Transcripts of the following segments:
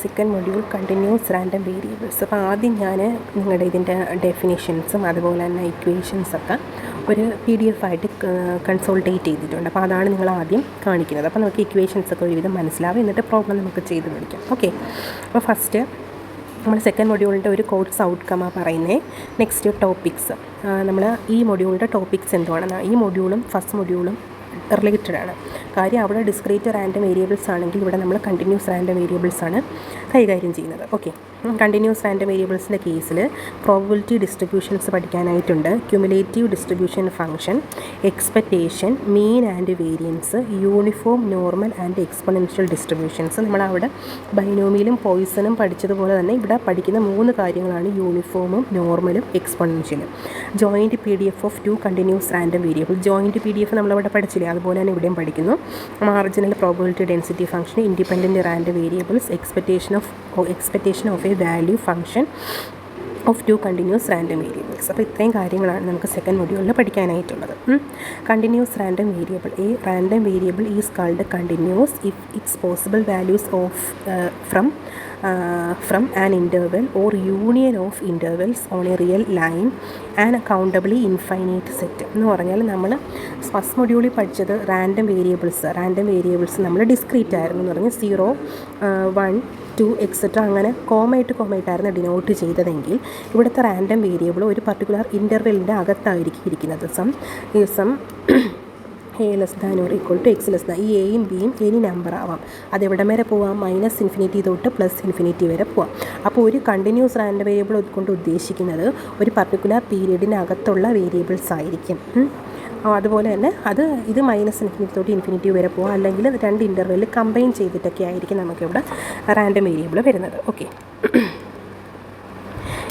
Second module continuous random variables. അപ്പോൾ ആദ്യം ഞാൻ നിങ്ങളുടെ ഇതിൻ്റെ ഡെഫിനിഷൻസും അതുപോലെ തന്നെ ഇക്വേഷൻസൊക്കെ ഒരു PDF ആയിട്ട് കൺസോൾട്ടേറ്റ് ചെയ്തിട്ടുണ്ട്. അപ്പോൾ അതാണ് നിങ്ങൾ ആദ്യം കാണിക്കുന്നത്. അപ്പോൾ നമുക്ക് ഇക്വേഷൻസൊക്കെ ഒരുവിധം മനസ്സിലാവും. എന്നിട്ട് പ്രോബ്ലം നമുക്ക് ചെയ്ത് പഠിക്കാം. ഓക്കെ, അപ്പോൾ ഫസ്റ്റ് നമ്മൾ സെക്കൻഡ് മൊഡ്യൂളിൻ്റെ ഒരു കോഴ്സ് ഔട്ട്കമാണ് പറയുന്നത്. Next topics. നമ്മൾ ഈ മൊഡ്യൂളിൻ്റെ ടോപ്പിക്സ് എന്തുവാണെന്ന്, ഈ മൊഡ്യൂളും ഫസ്റ്റ് മൊഡ്യൂളും റിലേറ്റഡ് ആണ്. കാര്യം അവിടെ ഡിസ്ക്രീറ്റ് റാൻഡം വേരിയബിൾസ് ആണെങ്കിൽ ഇവിടെ നമ്മൾ കണ്ടിന്യൂസ് റാൻഡം വേരിയബിൾസ് ആണ് കൈകാര്യം ചെയ്യുന്നത്. ഓക്കെ, കണ്ടിന്യൂസ് റാൻഡം വേരിയബിൾസിൻ്റെ കേസിൽ പ്രോബബിലിറ്റി ഡിസ്ട്രിബ്യൂഷൻസ് പഠിക്കാനായിട്ടുണ്ട്. Cumulative distribution function, expectation, mean and variance, uniform, normal and exponential distributions. നമ്മളവിടെ ബൈനോമിയലും പോയിസണും പഠിച്ചതുപോലെ തന്നെ ഇവിടെ പഠിക്കുന്ന 3 കാര്യങ്ങളാണ് യൂണിഫോമും നോർമലും എക്സ്പൊണൻഷ്യലും. Joint PDF of 2 continuous random variable. Joint PDF നമ്മളവിടെ പഠിച്ചില്ലേ, അതുപോലെ തന്നെ ഇവിടെയും പഠിക്കുന്നു. Marginal probability density function, independent random variables, expectation of a value function of 2 continuous random variables. അപ്പോൾ ഇത്രയും കാര്യങ്ങളാണ് നമുക്ക് സെക്കൻഡ് മൊഡ്യൂളിൽ പഠിക്കാനായിട്ടുള്ളത്. Continuous random variable. A random variable is called continuous if its possible values of from an interval or union of intervals on a real line and accountably infinite set. എന്ന് പറഞ്ഞാൽ നമ്മൾ first മൊഡ്യൂളിൽ പഠിച്ചത് random variables നമ്മൾ discrete ആയിരുന്നു എന്ന് പറഞ്ഞാൽ 0, 1, 2 etcetera അങ്ങനെ കോമയായിട്ടായിരുന്നു ഡിനോട്ട് ചെയ്തതെങ്കിൽ ഇവിടുത്തെ റാൻഡം വേരിയബിൾ ഒരു പർട്ടിക്കുലർ ഇൻ്റർവെല്ലിൻ്റെ അകത്തായിരിക്കും ഇരിക്കുന്നത്. Some A less than or equal to x less than. ഈ എയും ബിയും എനി നമ്പർ ആവാം. അതെവിടം വരെ പോവാം? -∞ തൊട്ട് +∞ വരെ പോവാം. അപ്പോൾ ഒരു കണ്ടിന്യൂസ് റാൻഡം വേരിയബിൾ കൊണ്ട് ഉദ്ദേശിക്കുന്നത് ഒരു പർട്ടിക്കുലർ പീരീഡിനകത്തുള്ള വേരിയബിൾസ് ആയിരിക്കും. അതുപോലെ തന്നെ ഇത് -∞ തൊട്ട് ∞ വരെ പോവാം. അല്ലെങ്കിൽ 2 ഇൻ്റർവെല്ലിൽ കമ്പൈൻ ചെയ്തിട്ടൊക്കെ ആയിരിക്കും നമുക്കിവിടെ റാൻഡം വേരിയബിൾ വരുന്നത്. ഓക്കെ,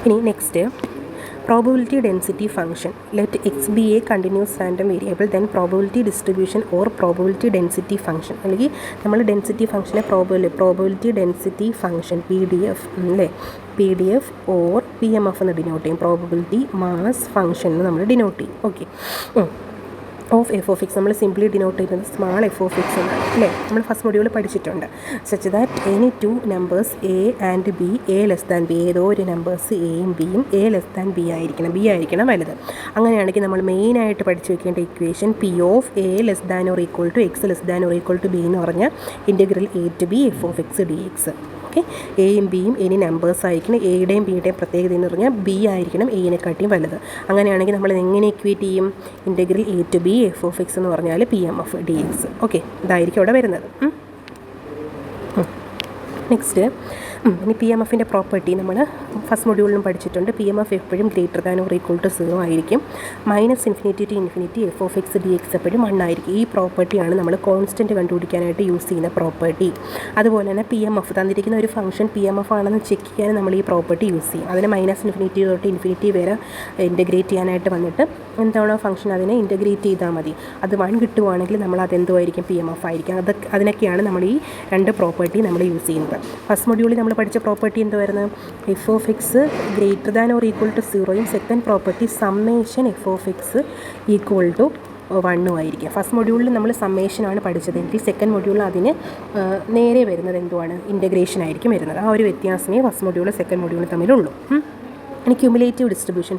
ഇനി next probability density function. Let x be a continuous random variable, then probability distribution or probability density function. അല്ലെങ്കിൽ നമ്മൾ ഡെൻസിറ്റി ഫംഗ്ഷനെ probability density function PDF or PMF എന്ന് ഡിനോട്ട് ചെയ്യും. പ്രോബബിലിറ്റി മാസ് ഫംഗ്ഷൻ എന്ന് നമ്മൾ denote ചെയ്യും. Okay, of f of x നമ്മൾ simply denote ചെയ്യുന്നത് സ്മാൾ f of x എന്നാണ് അല്ലേ. നമ്മൾ ഫസ്റ്റ് മൊഡ്യൂൾ പഠിച്ചിട്ടുണ്ട്. Such that any 2 numbers a and b, a less than b, ഏതോ ഒരു നമ്പേഴ്സ് എയും ബിയും a ലെസ് ദാൻ b ആയിരിക്കണം വലുത്. അങ്ങനെയാണെങ്കിൽ നമ്മൾ മെയിനായിട്ട് പഠിച്ചു വെക്കേണ്ട equation P of a less than or equal to x less than or equal to b എന്ന് പറഞ്ഞാൽ integral a to b f of x dx. Okay, എയും ബിയും എനി നമ്പേഴ്സ് ആയിരിക്കണം. എയുടെയും ബിയുടെയും പ്രത്യേകത എന്ന് പറഞ്ഞാൽ ബി ആയിരിക്കണം എയിനെക്കാട്ടിയും വലുത്. അങ്ങനെയാണെങ്കിൽ നമ്മൾ എങ്ങനെ ഇക്വേറ്റ് ചെയ്യും? Integral a to b f of x എന്ന് പറഞ്ഞാൽ PMF dx. ഓക്കെ, ഇതായിരിക്കും അവിടെ വരുന്നത്. നെക്സ്റ്റ് ഇനി PMFൻ്റെ പ്രോപ്പർട്ടി നമ്മൾ ഫസ്റ്റ് മൊഡ്യൂളിലും പഠിച്ചിട്ടുണ്ട്. PMF എപ്പോഴും greater than or equal to 0 ആയിരിക്കും. -∞ to ∞ f of x dx എപ്പോഴും 1 ആയിരിക്കും. ഈ പ്രോപ്പർട്ടിയാണ് നമ്മൾ കോൺസ്റ്റൻറ്റ് കണ്ടുപിടിക്കാനായിട്ട് യൂസ് ചെയ്യുന്ന പ്രോപ്പർട്ടി. അതുപോലെ തന്നെ PMF തന്നിരിക്കുന്ന ഒരു ഫംഗ്ഷൻ PMF ആണെന്ന് ചെക്ക് ചെയ്യാൻ നമ്മൾ ഈ പ്രോപ്പർട്ടി യൂസ് ചെയ്യും. അതിനെ -∞ തൊട്ട് ∞ വരെ ഇൻ്റഗ്രേറ്റ് ചെയ്യാനായിട്ട് വന്നിട്ട് എന്താണോ ഫംഗ്ഷൻ അതിനെ ഇൻ്റഗ്രേറ്റ് ചെയ്താൽ മതി. അത് 1 കിട്ടുവാണെങ്കിൽ നമ്മൾ അതെന്തുമായിരിക്കും? PMF ആയിരിക്കും. അതിനൊക്കെയാണ് നമ്മൾ ഈ 2 പ്രോപ്പർട്ടി നമ്മൾ യൂസ് ചെയ്യുന്നത്. ഫസ്റ്റ് മൊഡ്യൂളിൽ നമ്മൾ പഠിച്ച പ്രോപ്പർട്ടി എന്തുവായിരുന്നു? f of x greater than or equal to 0യും second property summation f of x equal to 1 ആയിരിക്കും. ഫസ്റ്റ് മൊഡ്യൂളിൽ നമ്മൾ സമ്മേഷനാണ് പഠിച്ചതെങ്കിൽ സെക്കൻഡ് മൊഡ്യൂളിൽ അതിന് നേരെ വരുന്നത് എന്തുവാണ്? ഇൻ്റഗ്രേഷൻ ആയിരിക്കും വരുന്നത്. ആ ഒരു വ്യത്യാസമേ ഫസ്റ്റ് മൊഡ്യൂളും സെക്കൻഡ് മൊഡ്യൂളും തമ്മിലുള്ളൂ. ഇനി ക്യുമുലേറ്റീവ് ഡിസ്ട്രിബ്യൂഷൻ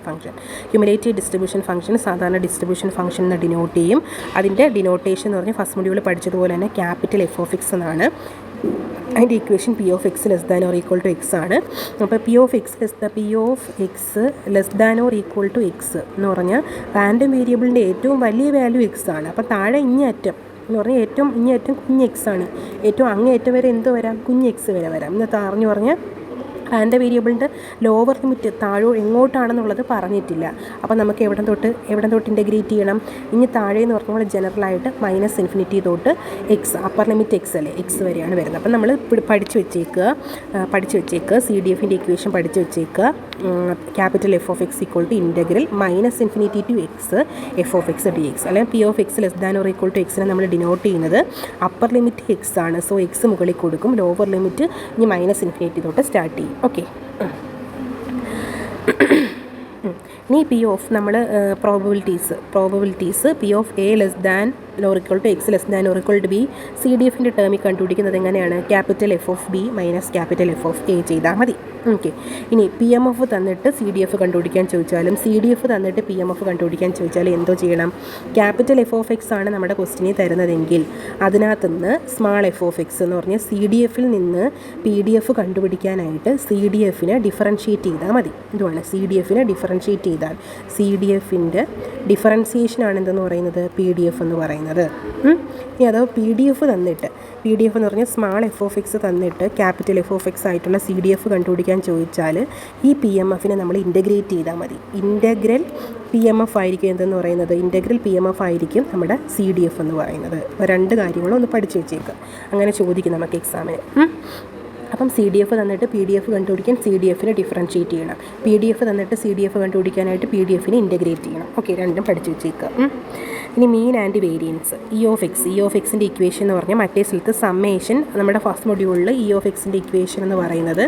ഫംഗ്ഷൻ സാധാരണ ഡിസ്ട്രിബ്യൂഷൻ ഫംഗ്ഷൻ എന്ന് ഡിനോട്ട് ചെയ്യും. അതിൻ്റെ ഡിനോട്ടേഷൻ എന്ന് പറഞ്ഞാൽ ഫസ്റ്റ് മൊഡ്യൂളിൽ പഠിച്ചതുപോലെ തന്നെ ക്യാപിറ്റൽ F of x എന്നാണ്. അതിൻ്റെ equation P of x less than or equal to x ആണ്. അപ്പോൾ P of x less than or equal to X എന്ന് പറഞ്ഞാൽ റാൻഡം വേരിയബിളിൻ്റെ ഏറ്റവും വലിയ വാല്യൂ എക്സ് ആണ്. അപ്പോൾ താഴെ ഇങ്ങേയറ്റം എന്ന് പറഞ്ഞാൽ ഏറ്റവും ഇങ്ങേയറ്റം കുഞ്ഞ് എക്സ് ആണ്. ഏറ്റവും അങ്ങേയറ്റം വരെ എന്ത് വരാം? കുഞ്ഞ് എക്സ് വരെ വരാം. ഇന്ന് പറഞ്ഞു പറഞ്ഞാൽ റാൻഡം വേരിയബിളിൻ്റെ ലോവർ ലിമിറ്റ് എങ്ങോട്ടാണെന്നുള്ളത് പറഞ്ഞിട്ടില്ല. അപ്പോൾ നമുക്ക് എവിടെ തൊട്ട് ഇൻ്റഗ്രേറ്റ് ചെയ്യണം? ഇനി താഴെ എന്ന് പറഞ്ഞാൽ ജനറലായിട്ട് -∞ തൊട്ട് എക്സ്, അപ്പർ ലിമിറ്റ് എക്സ് അല്ലേ, എക്സ് വരെയാണ് വരുന്നത്. അപ്പം നമ്മൾ പഠിച്ചു വെച്ചേക്കുക CDFൻ്റെ ഇക്വേഷൻ പഠിച്ചു വെച്ചേക്കുക. Capital F of x equal to integral -∞ to x f of x dx. അല്ലെങ്കിൽ P of x less than or equal to എക്സിനെ നമ്മൾ ഡിനോട്ട് ചെയ്യുന്നത് അപ്പർ ലിമിറ്റ് എക്സ് ആണ്. സോ എക്സ് മുകളിൽ കൊടുക്കും. ലോവർ ലിമിറ്റ് ഇനി -∞ തൊട്ട് സ്റ്റാർട്ട് ചെയ്യും. ഓക്കെ, ഇനി പി ഓഫ് നമ്മൾ probabilities P of A less than or equal to X less than or equal to B C D എഫിൻ്റെ ടേമിൽ കണ്ടുപിടിക്കുന്നത് എങ്ങനെയാണ്? Capital F of B minus capital F of A ചെയ്താൽ മതി. Okay, ഇനി P M F തന്നിട്ട് C D F കണ്ടുപിടിക്കാൻ ചോദിച്ചാലും സി ഡി എഫ് തന്നിട്ട് പി എം എഫ് കണ്ടുപിടിക്കാൻ ചോദിച്ചാലും എന്തോ ചെയ്യണം? ക്യാപിറ്റൽ എഫ് ഓഫ് എക്സ് ആണ് നമ്മുടെ ക്വസ്റ്റിനെ തരുന്നതെങ്കിൽ അതിനകത്ത് നിന്ന് സ്മാൾ എഫ് ഓഫ് എക്സ് എന്ന് പറഞ്ഞാൽ സി ഡി എഫിൽ നിന്ന് പി ഡി എഫ് കണ്ടുപിടിക്കാനായിട്ട് സി ഡി എഫിനെ ഡിഫറൻഷ്യേറ്റ് ചെയ്താൽ മതി. ഇതുമാണ് സി ഡി എഫിനെ ഡിഫറൻഷ്യേറ്റ് ചെയ്താൽ സി ഡി എഫിൻ്റെ ഡിഫറൻസിയേഷനാണ് എന്തെന്ന് പറയുന്നത്? പി ഡി എഫ് എന്ന് പറയുന്നത്. ഇനി അഥവാ പി ഡി എഫ് തന്നിട്ട് പി ഡി എഫ് എന്ന് പറഞ്ഞാൽ സ്മാൾ എഫ് ഓഫ് എക്സ് തന്നിട്ട് ക്യാപിറ്റൽ എഫ് ഓഫ് എക്സ് ആയിട്ടുള്ള സി ഡി എഫ് കണ്ടുപിടിക്കാൻ ചോദിച്ചാൽ ഈ പി എം എഫിനെ നമ്മൾ ഇൻ്റഗ്രേറ്റ് ചെയ്താൽ മതി. ഇൻ്റഗ്രൽ പി എം എഫ് ആയിരിക്കും എന്തെന്ന് പറയുന്നത്? ഇൻ്റഗ്രൽ പി എം എഫ് ആയിരിക്കും നമ്മുടെ സി ഡി എഫ് എന്ന് പറയുന്നത്. അപ്പോൾ രണ്ട് കാര്യങ്ങളും ഒന്ന് പഠിച്ചു വെച്ചേക്കുക, അങ്ങനെ ചോദിക്കും നമുക്ക് എക്സാമിന്. അപ്പം സി ഡി എഫ് തന്നിട്ട് പി ഡി എഫ് കണ്ടുപിടിക്കാൻ സി ഡി എഫിനെ ഡിഫറൻഷ്യേറ്റ് ചെയ്യണം. പി ഡി എഫ് തന്നിട്ട് സി ഡി എഫ് കണ്ടുപിടിക്കാനായിട്ട് പി ഡി എഫിനെ ഇൻ്റഗ്രേറ്റ് ചെയ്യണം. ഓക്കെ, രണ്ടും പഠിച്ചു വെച്ചേക്കുക. ഇനി mean and variance. E of എക്സിൻ്റെ ഇക്വേഷൻ എന്ന് പറഞ്ഞാൽ മറ്റേ സ്ഥലത്ത് സമ്മേഷൻ, നമ്മുടെ ഫസ്റ്റ് മൊഡ്യൂളിൽ ഇ ഓഫ് എക്സിൻ്റെ ഇക്വേഷൻ എന്ന് പറയുന്നത്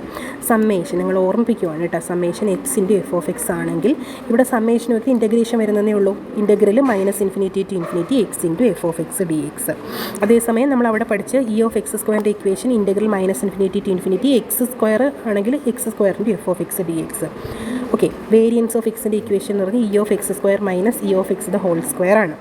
സമ്മേഷൻ, നിങ്ങൾ ഓർമ്മിപ്പിക്കുവാണ് കേട്ടോ. Summation x into f of x ആണെങ്കിൽ ഇവിടെ സമ്മേഷനൊക്കെ ഇൻ്റഗ്രേഷൻ വരുന്നതേ ഉള്ളൂ. Integral minus infinity to infinity x into f of X D x. അതേസമയം നമ്മൾ അവിടെ പഠിച്ച് ഇ ഓഫ് എക്സ് സ്ക്വയറിൻ്റെ equation integral minus infinity to infinity x square ആണെങ്കിൽ x square into f of X D X. Okay, variance of എക്സിൻ്റെ equation എന്ന് പറഞ്ഞാൽ E of x square minus E of x the whole square ആണ്.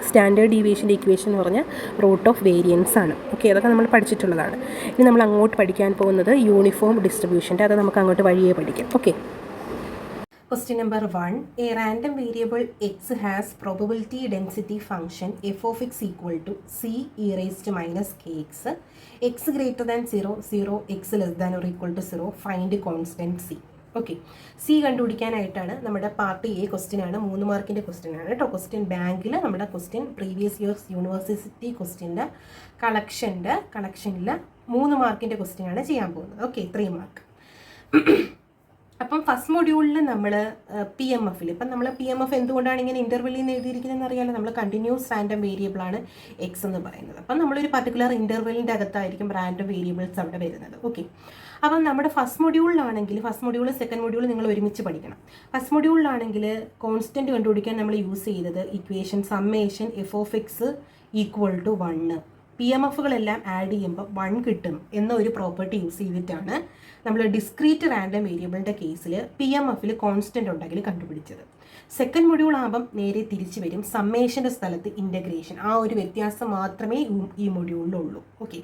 Standard ഡീവിയേഷൻ്റെ equation എന്ന് പറഞ്ഞാൽ root of variance ആണ്. Okay, അതൊക്കെ നമ്മൾ പഠിച്ചിട്ടുള്ളതാണ്. ഇനി നമ്മൾ അങ്ങോട്ട് പഠിക്കാൻ പോകുന്നത് യൂണിഫോം ഡിസ്ട്രിബ്യൂഷൻ്റെ, അത് നമുക്ക് അങ്ങോട്ട് വഴിയേ പഠിക്കാം. Okay, question number 1. A random variable x has probability density function f of X equal to c e raised minus k x, x greater than 0, 0 x less than or equal to 0, find constant c. Okay, c കണ്ടുപിടിക്കാനായിട്ടാണ് നമ്മുടെ part A question ആണ്, 3 മാർക്കിൻ്റെ question ആണ് കേട്ടോ. Question ബാങ്കിൽ നമ്മുടെ question previous years university ക്വസ്റ്റ്യൻ്റെ കളക്ഷനിൽ 3 മാർക്കിൻ്റെ question ആണ് ചെയ്യാൻ പോകുന്നത്. Okay, 3 mark. അപ്പം ഫസ്റ്റ് മൊഡ്യൂളിൽ നമ്മൾ പി എം എഫിൽ ഇപ്പം നമ്മൾ പി എം എഫ് എന്തുകൊണ്ടാണ് ഇങ്ങനെ ഇൻ്റർവെല്ലിൽ നിന്ന് എഴുതിയിരിക്കുന്നതെന്ന് അറിയാലോ. നമ്മൾ കണ്ടിന്യൂസ് റാൻഡം വേരിയബിളാണ് എക്സ് എന്ന് പറയുന്നത്. അപ്പം നമ്മളൊരു പർട്ടിക്കുലർ ഇൻ്റർവെല്ലിൻ്റെ അകത്തായിരിക്കും റാൻഡം വേരിയബിൾസ് അവിടെ വരുന്നത്. ഓക്കെ, അപ്പം നമ്മുടെ ഫസ്റ്റ് മൊഡ്യൂളിലാണെങ്കിൽ ഫസ്റ്റ് മൊഡ്യൂൾ സെക്കൻഡ് മൊഡ്യൂൾ നിങ്ങൾ ഒരുമിച്ച് പഠിക്കണം. ഫസ്റ്റ് മൊഡ്യൂളിലാണെങ്കിൽ കോൺസ്റ്റൻറ്റ് കണ്ടുപിടിക്കാൻ നമ്മൾ യൂസ് ചെയ്തത് equation summation F of X equal to 1. P M എഫുകളെല്ലാം ആഡ് ചെയ്യുമ്പോൾ 1 കിട്ടും എന്ന ഒരു പ്രോപ്പർട്ടി യൂസ് ചെയ്തിട്ടാണ് നമ്മൾ ഡിസ്ക്രീറ്റ് റാൻഡം വേരിയബിളിൻ്റെ കേസിൽ പി എം എഫിൽ കോൺസ്റ്റൻ്റ് ഉണ്ടെങ്കിൽ കണ്ടുപിടിച്ചത്. സെക്കൻഡ് മൊഡ്യൂൾ ആകുമ്പം നേരെ തിരിച്ചു വരും, സമ്മേഷൻ്റെ സ്ഥലത്ത് ഇൻ്റഗ്രേഷൻ. ആ ഒരു വ്യത്യാസം മാത്രമേ ഈ മൊഡ്യൂളിലുള്ളൂ. ഓക്കെ,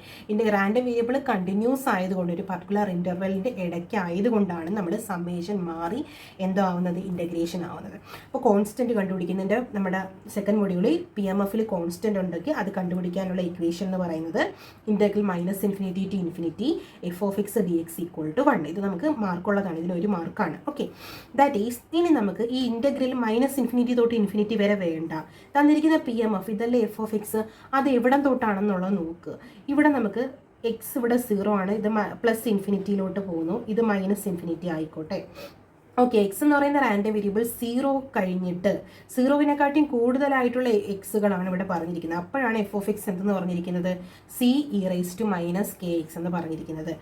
റാൻഡം വേരിയബിൾ കണ്ടിന്യൂസ് ആയതുകൊണ്ട് ഒരു പർട്ടിക്കുലർ ഇൻ്റർവെല്ലിൻ്റെ ഇടയ്ക്ക് ആയതുകൊണ്ടാണ് നമ്മൾ സമ്മേഷൻ മാറി എന്തോ ആവുന്നത്, ഇൻ്റഗ്രേഷൻ ആവുന്നത്. അപ്പോൾ കോൺസ്റ്റൻറ്റ് കണ്ടുപിടിക്കുന്നതിൻ്റെ നമ്മുടെ സെക്കൻഡ് മൊഡ്യൂളിൽ പി എം എഫിൽ കോൺസ്റ്റൻ്റ് ഉണ്ടെങ്കിൽ അത് കണ്ടുപിടിക്കാനുള്ള ഇക്വേഷൻ എന്ന് പറയുന്നത് integral minus infinity to infinity F of X D X equal to 1. ഇത് നമുക്ക് മാർക്കുള്ളതാണ്, ഇതിനൊരു മാർക്കാണ്. ഓക്കെ, ദാറ്റ് ഈസ് ഇനി നമുക്ക് ഈ ഇൻ്റഗ്രൽ മൈനസ് ഇൻഫിനിറ്റി തൊട്ട് ഇൻഫിനിറ്റി വരെ വേണ്ട. തന്നിരിക്കുന്ന പി എം എഫ് ഇതല്ലേ എഫ് ഓഫ് എക്സ്, അത് എവിടം തൊട്ടാണെന്നുള്ളത് നോക്കുക. ഇവിടെ നമുക്ക് എക്സ് ഇവിടെ 0 ആണ്, ഇത് പ്ലസ് ഇൻഫിനിറ്റിയിലോട്ട് പോകുന്നു, ഇത് മൈനസ് ഇൻഫിനിറ്റി ആയിക്കോട്ടെ. ഓക്കെ, എക്സ് എന്ന് പറയുന്ന റാൻഡം വേരിയബിൾ 0 കഴിഞ്ഞിട്ട് 0വിനെക്കാട്ടിയും കൂടുതലായിട്ടുള്ള എക്സുകളാണ് ഇവിടെ പറഞ്ഞിരിക്കുന്നത്. അപ്പോഴാണ് എഫ് ഓഫ് എക്സ് എന്തെന്ന് പറഞ്ഞിരിക്കുന്നത്, C e raise to minus k x എന്ന് പറഞ്ഞിരിക്കുന്നത്.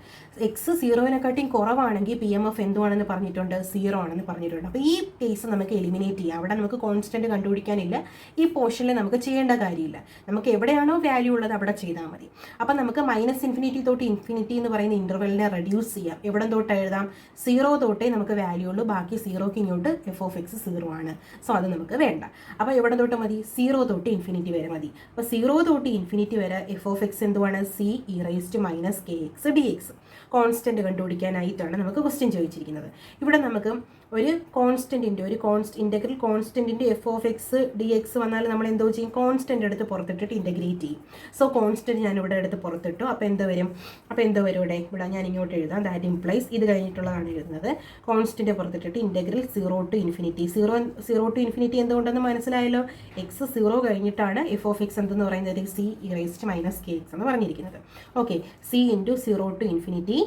എക്സ് 0വിനെക്കാട്ടിയും കുറവാണെങ്കിൽ പി എം എഫ് എന്തുവാണെന്ന് പറഞ്ഞിട്ടുണ്ട്, 0 ആണെന്ന് പറഞ്ഞിട്ടുണ്ട്. അപ്പോൾ ഈ കേസ് നമുക്ക് എലിമിനേറ്റ് ചെയ്യാം. അവിടെ നമുക്ക് കോൺസ്റ്റൻറ്റ് കണ്ടുപിടിക്കാനില്ല, ഈ പോർഷനിൽ നമുക്ക് ചെയ്യേണ്ട കാര്യമില്ല. നമുക്ക് എവിടെയാണോ വാല്യൂ ഉള്ളത് അവിടെ ചെയ്താൽ മതി. അപ്പം നമുക്ക് മൈനസ് ഇൻഫിനിറ്റി തൊട്ട് ഇൻഫിനിറ്റി എന്ന് പറയുന്ന ഇൻ്റർവെല്ലിനെ റെഡ്യൂസ് ചെയ്യാം. എവിടെ തൊട്ട് എഴുതാം, 0 തൊട്ടേ നമുക്ക് വാല്യൂ ഉള്ളൂ, ബാക്കി 0ക്ക് ഇങ്ങോട്ട് എഫ് ഓഫ് എക്സ് 0 ആണ്. സോ അത് നമുക്ക് വേണ്ട. അപ്പോൾ എവിടെ തൊട്ട് മതി, 0 തൊട്ട് ഇൻഫിനിറ്റി വരെ മതി. അപ്പോൾ 0 തൊട്ട് ഇൻഫിനിറ്റി വരെ എഫ് ഓഫ് എക്സ് എന്തുവാണ്, c e raise to minus k x D x. Constant കണ്ടുപിടിക്കാനായിട്ടാണ് നമുക്ക് ക്വസ്റ്റ്യൻ ചോദിച്ചിരിക്കുന്നത്. ഇവിടെ നമുക്ക് ഒരു കോൺസ്റ്റൻറ്റിൻ്റെ ഇൻ്റഗ്രൽ കോൺസ്റ്റൻറ്റിൻ്റെ f of X D x വന്നാൽ നമ്മൾ എന്തോ ചെയ്യും, കോൺസ്റ്റൻ്റ് എടുത്ത് പുറത്തിട്ടിട്ട് ഇൻ്റഗ്രേറ്റ് ചെയ്യും. സോ കോൺസ്റ്റൻറ്റ് ഞാൻ ഇവിടെ എടുത്ത് പുറത്തിട്ടു. അപ്പോൾ എന്ത് വരും ഇവിടെ ഞാൻ ഇങ്ങോട്ട് എഴുതാം. ദാറ്റ് ഇംപ്ലൈസ് ഇത് കഴിഞ്ഞിട്ടുള്ളതാണ് എഴുതുന്നത്. കോൺസ്റ്റൻറ്റ് പുറത്തിട്ടിട്ട് integral 0 to infinity. 0 to infinity എന്തുകൊണ്ടെന്ന് മനസ്സിലായല്ലോ. എക്സ് 0 കഴിഞ്ഞിട്ടാണ് എഫ് ഓഫ് എക്സ് എന്തെന്ന് പറയുന്നത്, c e raise to minus k x എന്ന് പറഞ്ഞിരിക്കുന്നത്. Okay, c into 0 to infinity,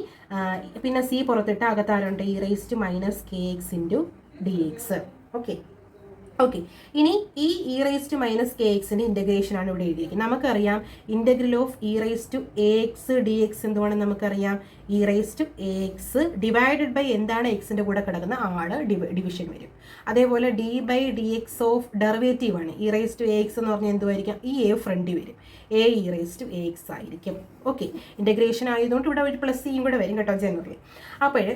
പിന്നെ സി പുറത്തിട്ട് അകത്താരുണ്ട്, e raise to minus k x into d X. Okay, okay, ഇനി ഈ e raise to minus k എക്സിൻ്റെ ഇൻ്റഗ്രേഷൻ ആണ് ഇവിടെ എഴുതിയിരിക്കുന്നത്. നമുക്കറിയാം integral of e raise to a x D x എന്തുവാണെന്ന് നമുക്കറിയാം. E raise to a x divided by എന്താണ് എക്സിൻ്റെ കൂടെ കിടക്കുന്ന ആള് ഡിവിഷൻ വരും. അതേപോലെ d by d x of derivative ആണ്. E raise to a x എന്ന് പറഞ്ഞാൽ എന്തുമായിരിക്കും, ഈ എ ഫ്രണ്ടിൽ വരും, a e raise to a x ആയിരിക്കും. ഓക്കെ, ഇൻ്റഗ്രേഷൻ ആയതുകൊണ്ട് ഇവിടെ ഒരു പ്ലസ് സിയും കൂടെ വരും കേട്ടോ ജനറലി. അപ്പോൾ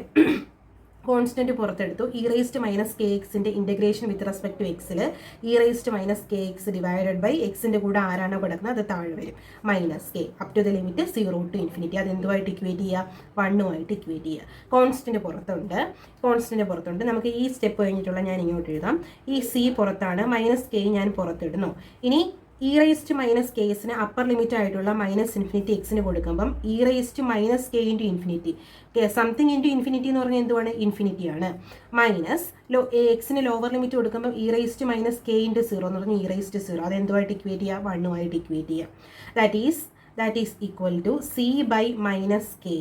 കോൺസ്റ്റന്റ് പുറത്തെടുത്തു. ഇ റേസ്റ്റ് മൈനസ് കെ എക്സിൻ്റെ ഇൻ്റഗ്രേഷൻ വിത്ത് റെസ്പെക്ട് ടു എക്സിൽ e raised minus k x divided by എക്സിൻ്റെ കൂടെ ആരാണോ കിടക്കുന്നത് അത് താഴെ വരും, minus k up to the limit 0 to infinity. അത് എന്തുമായിട്ട് ഇക്വേറ്റ് ചെയ്യുക, 1 ഇക്വേറ്റ് ചെയ്യുക. കോൺസ്റ്റന്റ് പുറത്തുണ്ട്. നമുക്ക് ഈ സ്റ്റെപ്പ് കഴിഞ്ഞിട്ടുള്ള ഞാൻ ഇങ്ങോട്ട് എഴുതാം. ഈ സി പുറത്താണ്, മൈനസ് കെ ഞാൻ പുറത്തിടുന്നു. ഇനി ഇ റേസ്റ്റ് മൈനസ് കെസിന് അപ്പർ ലിമിറ്റ് ആയിട്ടുള്ള മൈനസ് ഇൻഫിനിറ്റി എക്സിന് കൊടുക്കുമ്പം e raised minus k into infinity, something into infinity എന്ന് പറഞ്ഞാൽ എന്തുവാണ്, ഇൻഫിനിറ്റിയാണ്. മൈനസ് എക്സിന് ലോവർ ലിമിറ്റ് കൊടുക്കുമ്പോൾ e raised minus k into 0 എന്ന് പറഞ്ഞാൽ ഇ റേസ്റ്റ് 0. അത് എന്തുമായിട്ട് ഇക്വേറ്റ് ചെയ്യുക, 1 ഇക്വേറ്റ് ചെയ്യുക. That is equal to c by minus k.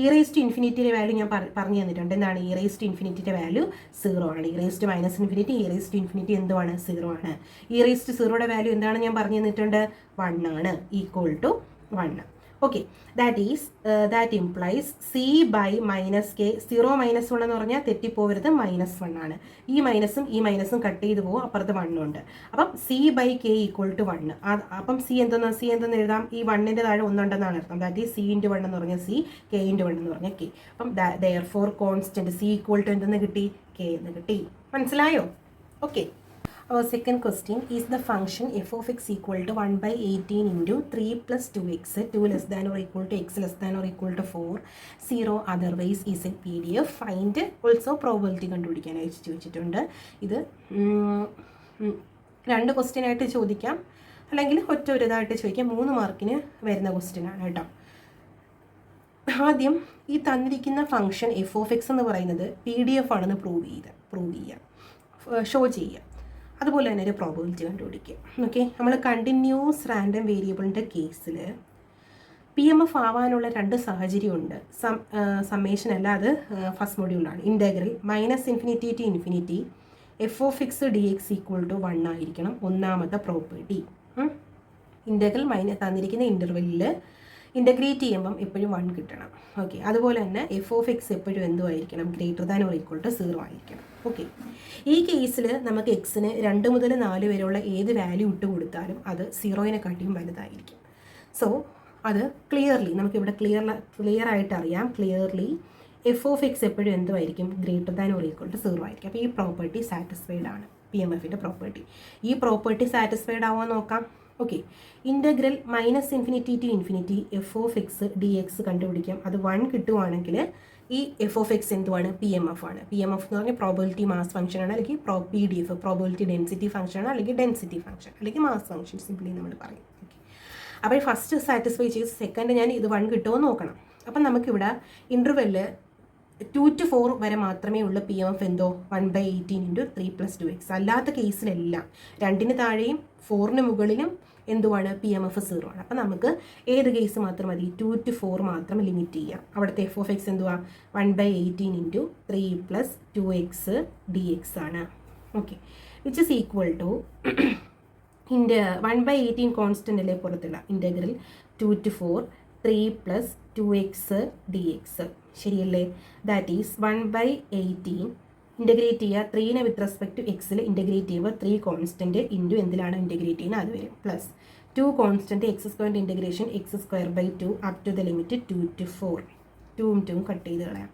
E raise to ഇൻഫിനിറ്റിയുടെ വാല്യൂ ഞാൻ പറഞ്ഞു തന്നിട്ടുണ്ട്. എന്താണ് ഇ റേസ് ടു ഇൻഫിനിറ്റിയുടെ വാല്യൂ 0 ആണ്. E raise to minus infinity, e raise to infinity എന്തുവാണ്, 0 ആണ്. ഇ റേസ് ടു 0യുടെ വാല്യൂ എന്താണ് ഞാൻ പറഞ്ഞു തന്നിട്ടുണ്ട്, 1 ആണ്, equal to 1. Okay, that implies c by minus k. 0 minus 1 എന്ന് പറഞ്ഞാൽ തെറ്റിപ്പോവരുത്, -1 ആണ്. ഈ മൈനസും കട്ട് ചെയ്ത് പോകും, അപ്പുറത്ത് 1 ഉണ്ട്. അപ്പം c by k equal to 1. അപ്പം സി എന്തെന്ന് എഴുതാം, ഈ 1ൻ്റെ താഴെ 1 ഉണ്ടെന്നാണ് അർത്ഥം. ദാറ്റ് ഈസ് സി ഇൻറ്റു 1 എന്ന് പറഞ്ഞാൽ സി, കെ ഇൻറ്റു 1 എന്ന് പറഞ്ഞാൽ കെ. അപ്പം therefore constant c equal to എന്തെന്ന് കിട്ടി, കെ എന്ന് കിട്ടി. മനസ്സിലായോ? Okay. Our second question is the function f of x equal to 1 by 18 into 3 plus 2x, 2 less than or equal to x less than or equal to 4, 0 otherwise is a PDF. Find also probability കണ്ടുപിടിക്കാനായിട്ട് ചോദിച്ചിട്ടുണ്ട്. ഇത് 2 question ആയിട്ട് ചോദിക്കാം, അല്ലെങ്കിൽ ഒറ്റ ഒരു ഇതായിട്ട് ചോദിക്കാം. 3 മാർക്കിന് വരുന്ന ക്വസ്റ്റ്യൻ ആണ് കേട്ടോ. ആദ്യം ഈ തന്നിരിക്കുന്ന ഫംഗ്ഷൻ എഫ് ഓഫ് എക്സ് എന്ന് പറയുന്നത് PDF ആണെന്ന് പ്രൂവ് ചെയ്യുക, ഷോ ചെയ്യുക. അതുപോലെ തന്നെ ഒരു പ്രോബബിലിറ്റി കണ്ടുപിടിക്കുക. ഓക്കെ, നമ്മൾ കണ്ടിന്യൂസ് റാൻഡം വേരിയബിളിൻ്റെ കേസിൽ PMF ആവാനുള്ള 2 സാഹചര്യമുണ്ട്. സമ്മേഷൻ അല്ല, അത് ഫസ്റ്റ് മൊഡ്യൂളാണ്. Integral -minus infinity to infinity F of X D X equal to 1 ആയിരിക്കണം ഒന്നാമത്തെ പ്രോപ്പർട്ടി. ഇൻ്റഗ്രൽ തന്നിരിക്കുന്ന ഇൻ്റർവെല്ലിൽ ഇൻ്റഗ്രേറ്റ് ചെയ്യുമ്പം എപ്പോഴും 1 കിട്ടണം. ഓക്കെ, അതുപോലെ തന്നെ എഫ് ഓഫ് എക്സ് എപ്പോഴും എന്തുമായിരിക്കണം, greater than or equal to 0 ആയിരിക്കണം. ഓക്കെ, ഈ കേസിൽ നമുക്ക് എക്സിന് 2 മുതൽ 4 വരെയുള്ള ഏത് വാല്യൂ ഇട്ട് കൊടുത്താലും അത് 0-നെക്കാട്ടിയും വലുതായിരിക്കും. സോ അത് ക്ലിയർലി നമുക്കിവിടെ ക്ലിയർ ആയിട്ട് അറിയാം. ക്ലിയർലി എഫ് ഓഫ് എക്സ് എപ്പോഴും എന്തുമായിരിക്കും, greater than or equal to 0 ആയിരിക്കും. അപ്പോൾ ഈ പ്രോപ്പർട്ടി സാറ്റിസ്ഫൈഡ് ആണ്, PMFൻ്റെ പ്രോപ്പർട്ടി. ഈ പ്രോപ്പർട്ടി സാറ്റിസ്ഫൈഡ് ആവാൻ നോക്കാം. Okay, integral -minus infinity to infinity F of X D x കണ്ടുപിടിക്കാം. അത് 1 കിട്ടുവാണെങ്കിൽ ഈ എഫ് ഓഫ് എക്സ് എന്തുവാണ്, PMF ആണ്. PMF എന്ന് പറഞ്ഞാൽ പ്രോബബിലിറ്റി മാസ് ഫംഗ്ഷൻ ആണ്, അല്ലെങ്കിൽ PDF പ്രോബബിലിറ്റി ഡെൻസിറ്റി ഫംഗ്ഷൻ ആണ്, അല്ലെങ്കിൽ ഡെൻസിറ്റി ഫംഗ്ഷൻ, അല്ലെങ്കിൽ മാസ് ഫംഗ്ഷൻ സിംപ്ലി നമ്മൾ പറയും. ഓക്കെ, അപ്പോൾ ഫസ്റ്റ് സാറ്റിസ്ഫൈ ചെയ്ത് സെക്കൻഡ് ഞാൻ ഇത് 1 കിട്ടുമോ നോക്കണം. അപ്പം നമുക്കിവിടെ ഇൻ്റർവെല്ല് 2 to 4 വരെ മാത്രമേ ഉള്ളൂ PMF എന്തോ 1 by 18 into 3 plus 2x. അല്ലാത്ത കേസിലെല്ലാം 2-ന് താഴെയും 4-ന് മുകളിലും എന്തുവാണ്, PMF 0 ആണ്. അപ്പം നമുക്ക് ഏത് കേസ് മാത്രം മതി, 2 to 4 മാത്രം ലിമിറ്റ് ചെയ്യാം. അവിടുത്തെ എഫ് ഓഫ് എക്സ് എന്തുവാ, 1 by 18 into 3 plus 2x dx ആണ്. Okay, which is equal to 1 by 18 constant അല്ലേ പുറത്തുള്ള integral 2 to 4 3 plus 2x dx. ശരിയല്ലേ? ദാറ്റ് ഈസ് 1 by 18 ഇൻ്റഗ്രേറ്റ് ചെയ്യുക. 3-നെ വിത്ത് റെസ്പെക്ട് ടു എക്സിൽ ഇൻ്റഗ്രേറ്റ് ചെയ്യുമ്പോൾ 3 കോൺസ്റ്റൻറ്റ് ഇൻറ്റു എന്തിലാണ് ഇൻ്റഗ്രേറ്റ് ചെയ്യുന്നത് അത് വരും, plus 2 constant x² integration x² by 2 up to the limit 2 to 4. 2ഉം 2ഉം കട്ട് ചെയ്ത് കളയാം.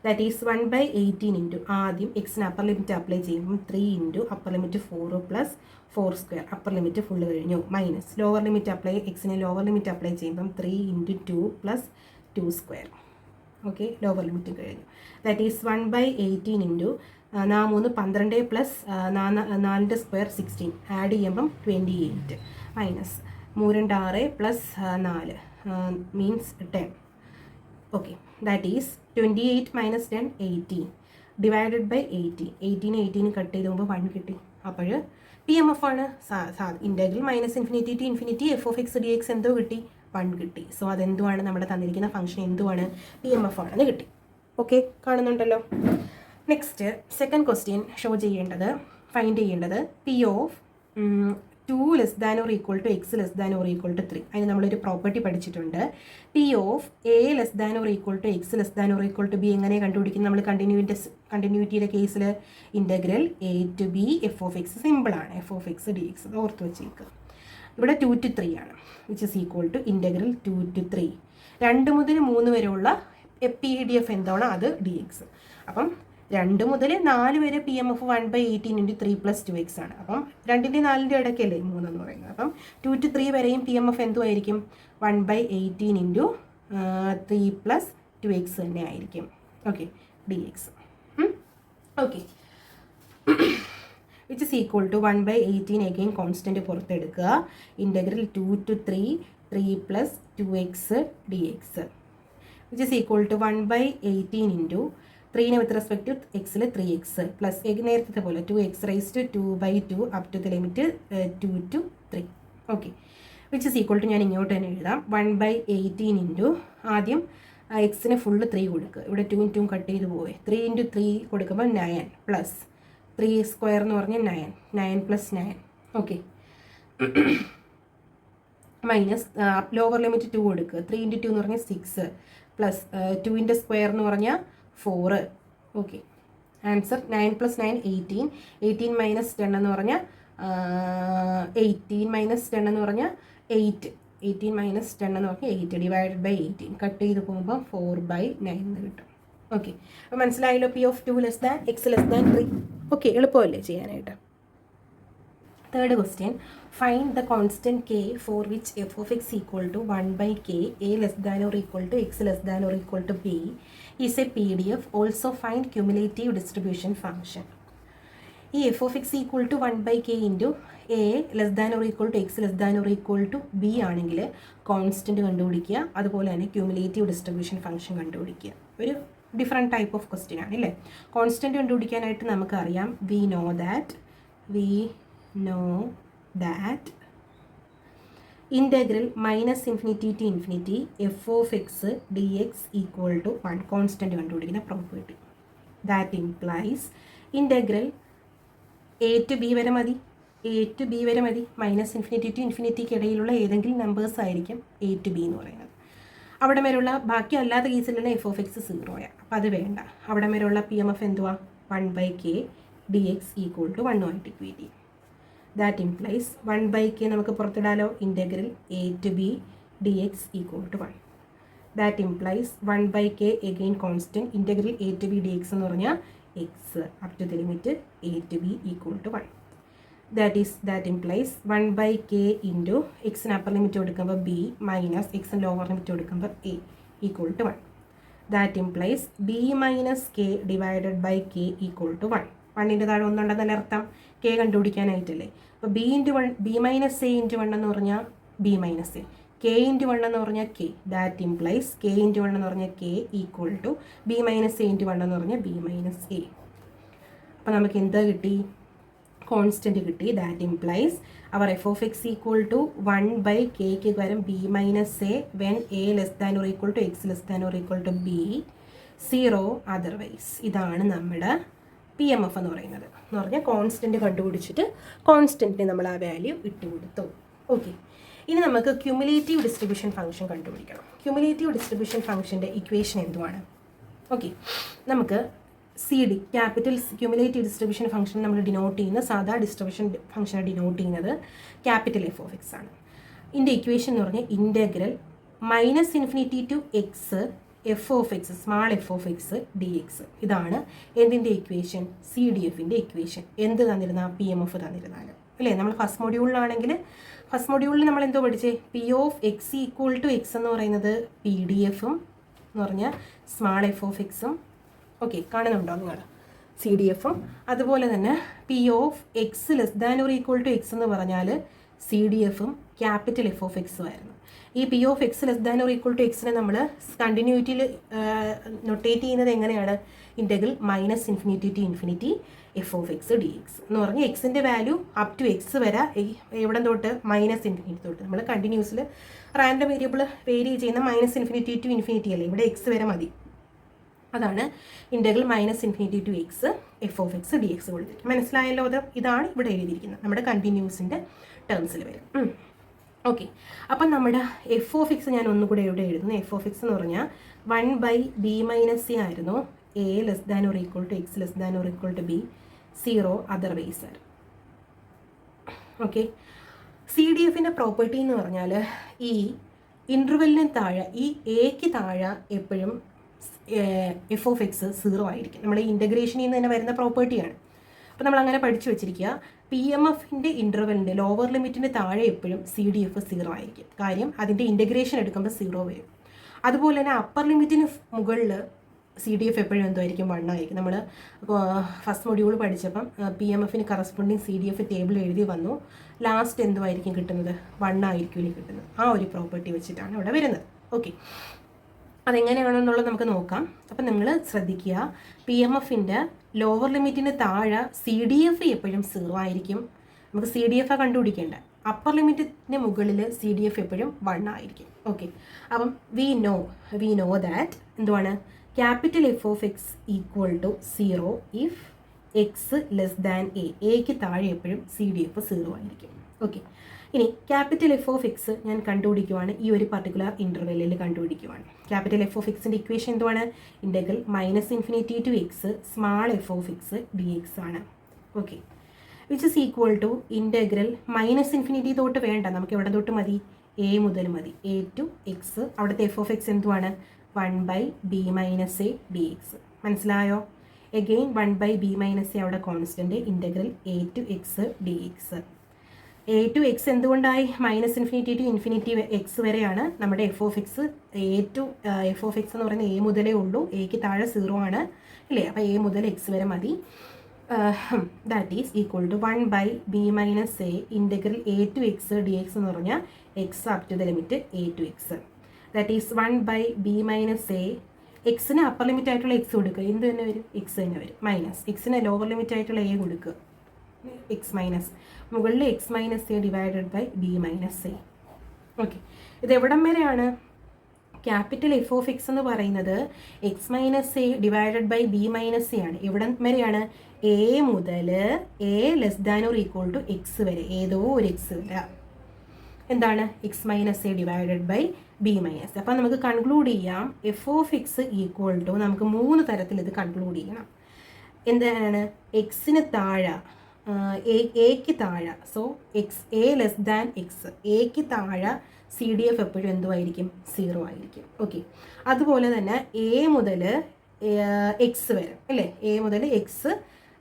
ദാറ്റ് ഈസ് 1 by 18 ഇൻറ്റു ആദ്യം എക്സിന് അപ്പർ ലിമിറ്റ് അപ്ലൈ ചെയ്യുമ്പം 3 into upper limit 4 plus 4² upper limit full കഴിഞ്ഞു, മൈനസ് ലോവർ ലിമിറ്റ് അപ്ലൈ എക്സിന് ലോവർ ലിമിറ്റ് അപ്ലൈ ചെയ്യുമ്പം 3 into 2 plus 2². Okay, lower limit കഴിഞ്ഞു. That is 1 by 18 into 3 12 plus 4ൻ്റെ square 16 add ചെയ്യുമ്പം 28 minus 3 6 plus 4 means 10. Okay, that is 28 minus 10 18 divided by 80. 18 cut ചെയ്ത് പോകുമ്പോൾ 1 കിട്ടി. അപ്പോൾ PMF ആണ്. Integral -minus infinity to infinity F of X D x എന്തോ കിട്ടി, 1 കിട്ടി. സോ അതെന്തുവാണ്, നമ്മുടെ തന്നിരിക്കുന്ന ഫംഗ്ഷൻ എന്തുവാണ്, PMF ആണെന്ന് കിട്ടി. ഓക്കെ, കാണുന്നുണ്ടല്ലോ. നെക്സ്റ്റ് സെക്കൻഡ് ക്വസ്റ്റ്യൻ ഷോ ചെയ്യേണ്ടത് ഫൈൻഡ് ചെയ്യേണ്ടത് P of 2 less than or equal to X less than or equal to 3. അതിന് നമ്മളൊരു പ്രോപ്പർട്ടി പഠിച്ചിട്ടുണ്ട്. P of A less than or equal to X less than or equal to B എങ്ങനെ കണ്ടുപിടിക്കുന്നത്? നമ്മൾ കണ്ടിന്യൂറ്റിയുടെ കേസിൽ integral A to B F of X സിമ്പിളാണ്. F of X D X ഓർത്ത് വെച്ചേക്കുക. ഇവിടെ 2 to 3 ആണ്, which is equal to integral 2 to 3. 2 മുതൽ 3 വരെയുള്ള പി ഡി എഫ് എന്താണ്? അത് ഡി എക്സ്. അപ്പം 2 മുതൽ 4 വരെ പി എം എഫ് 1/18 × 3 + 2x ആണ്. അപ്പം 2ൻ്റെ 4ൻ്റെ ഇടയ്ക്കല്ലേ 3 എന്ന് പറയുന്നത്. അപ്പം 2 to 3 വരെയും പി എം എഫ് എന്തുമായിരിക്കും? 1/18 × 3 + 2x തന്നെ ആയിരിക്കും. Okay, D X. Okay, which is equal to 1/18 again constant പുറത്തെടുക്കുക. Integral 2 to 3 3 + 2x dx, which is equal to 1/18 × 3 with respect to എക്സിൽ 3x പ്ലസ് നേരത്തെ പോലെ 2x⁻²/2 up to the limit 2 to 3. Okay, which is equal to ഞാൻ ഇങ്ങോട്ട് തന്നെ എഴുതാം. 1/18 ആദ്യം എക്സിന് ഫുള്ള് 3 കൊടുക്കുക. ഇവിടെ 2 2 കട്ട് ചെയ്ത് പോവേ. 3 × 3 കൊടുക്കുമ്പോൾ 9 പ്ലസ് 3² എന്ന് പറഞ്ഞാൽ 9 + 9. ഓക്കെ, മൈനസ് ലോവർ ലിമിറ്റ് 2 കൊടുക്കുക. 3 × 2 എന്ന് പറഞ്ഞാൽ 6 പ്ലസ് 2ൻ്റെ സ്ക്വയർ എന്ന് പറഞ്ഞാൽ 4. Okay, answer 9 + 9 18. 18 - 10 എന്ന് പറഞ്ഞാൽ 18 - 10 എന്ന് പറഞ്ഞാൽ 8. 18 - 10 എന്ന് പറഞ്ഞാൽ 8 /18. കട്ട് ചെയ്ത് പോകുമ്പോൾ 4/9 എന്ന് കിട്ടും. ഓക്കെ, അപ്പോൾ മനസ്സിലായല്ലോ P of 2 less than X less than 3. Okay, എളുപ്പമല്ലേ ചെയ്യാനായിട്ട്. Third question, find the constant k for which F of X equal to 1/k A less than or equal to X less than or equal to B is A P D F. Also find cumulative distribution function. ഈ F of X equal to 1/k × A less than or equal to X less than or equal to B ആണെങ്കിൽ constant കണ്ടുപിടിക്കുക. അതുപോലെ തന്നെ cumulative distribution function കണ്ടുപിടിക്കുക. ഒരു different type of question ആണ് അല്ലേ. Constant കണ്ടുപിടിക്കാനായിട്ട് നമുക്കറിയാം, we know that integral -∞ to ∞ f of x dx equal to 1 constant കണ്ടുപിടിക്കുന്ന property. That implies integral a to b വരെ മതി, -∞ to ∞ ഇടയിലുള്ള ഏതെങ്കിലും നമ്പേഴ്സ് ആയിരിക്കും a to b എന്ന് പറയുന്നത്. അവിടെ വരെയുള്ള ബാക്കി അല്ലാത്ത കേസിലുള്ള എഫ് ഓഫ് എക്സ് 0 അപ്പോൾ അത് വേണ്ട. അവിടെ വരെയുള്ള പി എം എഫ് എന്തുവാ? 1/k dx equal to 1 ആയിട്ട് ഇക്വേറ്റ് ചെയ്യും. ദാറ്റ് ഇംപ്ലൈസ് 1/k നമുക്ക് പുറത്തിടാലോ. Integral a to b dx equal to 1. That implies 1/k again constant. Integral a to b dx എന്ന് പറഞ്ഞാൽ x up to the limit a to b equal to 1. That implies 1/k × എക്സിന് upper limit കൊടുക്കുമ്പോൾ b minus എക്സിന് lower limit കൊടുക്കുമ്പോൾ a equal to 1. That implies b - k /k equal to 1. 1ൻ്റെ താഴെ ഒന്നുണ്ടെന്നല്ല അർത്ഥം, k കണ്ടുപിടിക്കാനായിട്ടല്ലേ. അപ്പോൾ b × 1 b - a × 1 എന്ന് പറഞ്ഞാൽ b - a, k × 1 എന്ന് പറഞ്ഞാൽ k. ദാറ്റ് ഇംപ്ലൈസ് k × 1 എന്ന് പറഞ്ഞാൽ k equal to b - a × 1 എന്ന് പറഞ്ഞാൽ b - a. അപ്പോൾ നമുക്ക് എന്താ കിട്ടി? കോൺസ്റ്റൻറ്റ് കിട്ടി. That implies our F of X equal to 1/kക്ക് പകരം b - a when a less than or equal to X less than or equal to b 0 otherwise. ഇതാണ് നമ്മുടെ പി എം എഫ് എന്ന് പറയുന്നത്. എന്ന് പറഞ്ഞാൽ കോൺസ്റ്റൻറ്റ് കണ്ടുപിടിച്ചിട്ട് കോൺസ്റ്റൻറ്റിന് നമ്മൾ ആ വാല്യൂ ഇട്ട് കൊടുത്തു. ഓക്കെ, ഇനി നമുക്ക് ക്യുമുലേറ്റീവ് ഡിസ്ട്രിബ്യൂഷൻ ഫംഗ്ഷൻ കണ്ടുപിടിക്കണം. ക്യുമുലേറ്റീവ് ഡിസ്ട്രിബ്യൂഷൻ ഫംഗ്ഷൻ്റെ ഇക്വേഷൻ എന്തുവാണ്? ഓക്കെ, നമുക്ക് CD capital cumulative distribution function നമ്മൾ ഡിനോട്ട് ചെയ്യുന്ന സാധാ ഡിസ്ട്രിബ്യൂഷൻ ഫംഗ്ഷനെ ഡിനോട്ട് ചെയ്യുന്നത് ക്യാപിറ്റൽ എഫ് ഓഫ് എക്സ് ആണ്. ഇതിൻ്റെ ഇക്വേഷൻ എന്ന് പറഞ്ഞാൽ integral -∞ to x f of x small F of X D x. ഇതാണ് എന്തിൻ്റെ ഇക്വേഷൻ? സി ഡി എഫിൻ്റെ ഇക്വേഷൻ. എന്ത് തന്നിരുന്നാൽ? പി എം എഫ് തന്നിരുന്നാലും അല്ലേ. നമ്മൾ ഫസ്റ്റ് മൊഡ്യൂളിലാണെങ്കിൽ ഫസ്റ്റ് മൊഡ്യൂളിൽ നമ്മൾ എന്തോ പഠിച്ചേ? P of X equal to X എന്ന് പറയുന്നത് പി ഡി എഫും എന്ന് പറഞ്ഞാൽ സ്മാൾ എഫ് ഓഫ് എക്സും. ഓക്കെ, കാണുന്നുണ്ടോ നിങ്ങൾ? സി ഡി എഫും അതുപോലെ തന്നെ p of X less than or equal to X എന്ന് പറഞ്ഞാൽ സി ഡി എഫും ക്യാപിറ്റൽ എഫ് ഓഫ് എക്സും ആയിരുന്നു. ഈ P of X less than or equal to എക്സിനെ നമ്മൾ കണ്ടിന്യൂറ്റിയിൽ നൊട്ടേറ്റ് ചെയ്യുന്നത് എങ്ങനെയാണ്? Integral -∞ to ∞ F of X D X എന്ന് പറഞ്ഞാൽ എക്സിൻ്റെ വാല്യൂ അപ് ടു എക്സ് വരെ എവിടെ തൊട്ട്? -∞ തൊട്ട്. നമ്മൾ കണ്ടിന്യൂസിൽ റാൻഡം വേരിയബിൾ വേരി ചെയ്യുന്ന -∞ to ∞ അല്ലേ. ഇവിടെ എക്സ് വരെ മതി. അതാണ് integral -∞ to X F of X D X കൊടുത്തിരിക്കും. മനസ്സിലായല്ലോ? ഇതാണ് ഇവിടെ എഴുതിയിരിക്കുന്നത്, നമ്മുടെ കണ്ടിന്യൂസിൻ്റെ ടേംസിൽ വരും. ഓക്കെ, അപ്പം നമ്മുടെ എഫ് ഓഫ് എക്സ് ഞാൻ ഒന്നുകൂടെ ഇവിടെ എഴുതുന്നു. എഫ് ഓഫ് എക്സ് എന്ന് പറഞ്ഞാൽ 1/b-c ആയിരുന്നു. a < x < b 0 അതർവൈസ് ആയിരുന്നു. ഓക്കെ, സി ഡി എഫിൻ്റെ പ്രോപ്പർട്ടി എന്ന് പറഞ്ഞാൽ ഈ ഇൻ്റർവെല്ലിന് താഴെ, ഈ എക്ക് താഴെ എപ്പോഴും എഫ് ഓഫ് എക്സ് 0 ആയിരിക്കും. നമ്മൾ ഈ ഇൻ്റഗ്രേഷനിൽ നിന്ന് തന്നെ വരുന്ന പ്രോപ്പർട്ടിയാണ്. അപ്പോൾ നമ്മൾ അങ്ങനെ പഠിച്ചു വെച്ചിരിക്കുക. പി എം എഫിൻ്റെ ഇൻ്റർവെല്ലിൻ്റെ ലോവർ ലിമിറ്റിൻ്റെ താഴെ എപ്പോഴും സി ഡി എഫ് 0 ആയിരിക്കും. കാര്യം അതിൻ്റെ ഇൻ്റഗ്രേഷൻ എടുക്കുമ്പോൾ 0 വരും. അതുപോലെ തന്നെ അപ്പർ ലിമിറ്റിന് മുകളിൽ സി ഡി എഫ് എപ്പോഴും എന്തായിരിക്കും 1 ആയിരിക്കും. നമ്മൾ ഫസ്റ്റ് മൊഡ്യൂൾ പഠിച്ചപ്പം പി എം എഫിന് corresponding C D F table എഴുതി വന്നു. ലാസ്റ്റ് എന്തുമായിരിക്കും കിട്ടുന്നത്? 1 ആയിരിക്കും കിട്ടുന്നത്. ആ ഒരു പ്രോപ്പർട്ടി വെച്ചിട്ടാണ് ഇവിടെ വരുന്നത്. ഓക്കെ, അതെങ്ങനെയാണെന്നുള്ളത് നമുക്ക് നോക്കാം. അപ്പം നിങ്ങൾ ശ്രദ്ധിക്കുക, പി എം എഫിൻ്റെ ലോവർ ലിമിറ്റിന് താഴെ സി ഡി എഫ് എപ്പോഴും 0 ആയിരിക്കും. നമുക്ക് സി ഡി എഫ് കണ്ടുപിടിക്കേണ്ട. അപ്പർ ലിമിറ്റിന് മുകളിൽ സി ഡി എഫ് എപ്പോഴും 1 ആയിരിക്കും. ഓക്കെ, അപ്പം വി നോ ദാറ്റ് എന്തുവാണ്? Capital F of X equal to 0 if x less than a. എക്ക് താഴെ എപ്പോഴും സി ഡി എഫ് 0 ആയിരിക്കും. ഓക്കെ, ഇനി ക്യാപിറ്റൽ എഫ് ഓഫ് എക്സ് ഞാൻ കണ്ടുപിടിക്കുവാണ്. ഈ ഒരു പർട്ടിക്കുലർ ഇൻ്റർവെല്ലിൽ കണ്ടുപിടിക്കുവാണ്. ക്യാപിറ്റൽ എഫ് ഓഫ് എക്സിൻ്റെ ഇക്വേഷൻ എന്തുവാണ്? Integral -∞ to X small F of X D X ആണ്. Okay, which is equal to integral -∞ തൊട്ട് വേണ്ട, നമുക്ക് എവിടെ തൊട്ട് മതി? എ മുതൽ മതി. A to X. അവിടുത്തെ എഫ് ഓഫ് എക്സ് എന്തുവാണ്? 1/b-a dx. മനസ്സിലായോ? എഗെയിൻ 1/b-a അവിടെ constant. Integral A to X D X. A to X എന്തുകൊണ്ടായി? -∞ ടു എക്സ് വരെയാണ് നമ്മുടെ F of X. F of X എന്ന് പറയുന്നത് എ മുതലേ ഉള്ളൂ. എക്ക് താഴെ 0 ആണ് അല്ലേ? അപ്പോൾ എ മുതൽ എക്സ് വരെ മതി. That is equal to 1/b-a integral A to X D X എന്ന് പറഞ്ഞാൽ x up to the limit a to x. That is 1/b-a. എക്സിന് അപ്പർ ലിമിറ്റ് ആയിട്ടുള്ള എക്സ് കൊടുക്കുക. എന്ത് തന്നെ വരും? എക്സ് തന്നെ വരും. മൈനസ് എക്സിന് ലോവർ ലിമിറ്റ് ആയിട്ടുള്ള എ കൊടുക്കുക. എക്സ് മൈനസ് മുകളിൽ x-a divided by b-a. Okay, ഇത് എവിടം വരെയാണ്? ക്യാപിറ്റൽ എഫ് ഓഫ് എക്സ് എന്ന് പറയുന്നത് x-a ഡിവൈഡഡ് ബൈ b-a ആണ്. എവിടം വരെയാണ്? എ മുതൽ a < x വരെ, ഏതോ ഒരു എക്സ് വരെ. എന്താണ്? x-a divided by b-. അപ്പം നമുക്ക് കൺക്ലൂഡ് ചെയ്യാം f of X equal to, നമുക്ക് 3 തരത്തിൽ ഇത് കൺക്ലൂഡ് ചെയ്യണം. എന്താണ്? എക്സിന് താഴെ, എക്ക് താഴെ, so A less than X, എക്ക് താഴെ സി ഡി എഫ് എപ്പോഴും എന്തുമായിരിക്കും? 0 ആയിരിക്കും. ഓക്കെ, അതുപോലെ തന്നെ എ മുതൽ എക്സ് വരെ അല്ലേ? എ മുതൽ എക്സ്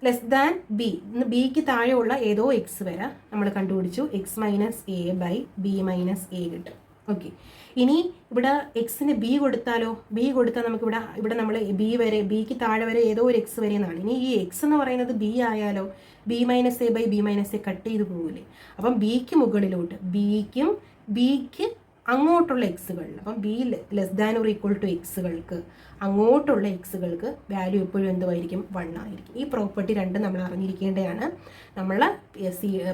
ലെസ് ദാൻ ബി, ബിക്ക് താഴെയുള്ള ഏതോ എക്സ് വരെ നമ്മൾ കണ്ടുപിടിച്ചു. x-a/b-a കിട്ടും. ഓക്കെ, ഇനി ഇവിടെ എക്സിന് ബി കൊടുത്താലോ? ബി കൊടുത്താൽ നമുക്ക് ഇവിടെ നമ്മൾ ബി വരെ, ബിക്ക് താഴെ വരെ ഏതോ ഒരു എക്സ് വരെ എന്നാണ്. ഇനി ഈ എക്സ് എന്ന് പറയുന്നത് ബി ആയാലോ? b-a/b-a കട്ട് ചെയ്ത് പോകില്ലേ? അപ്പം ബിക്ക് മുകളിലോട്ട്, ബിക്ക് അങ്ങോട്ടുള്ള എക്സുകളിൽ, അപ്പം B less than or equal to എക്സുകൾക്ക് അങ്ങോട്ടുള്ള എക്സുകൾക്ക് വാല്യൂ എപ്പോഴും എന്തുമായിരിക്കും? 1 ആയിരിക്കും. ഈ പ്രോപ്പർട്ടി രണ്ടും നമ്മൾ അറിഞ്ഞിരിക്കേണ്ടതാണ്. നമ്മളെ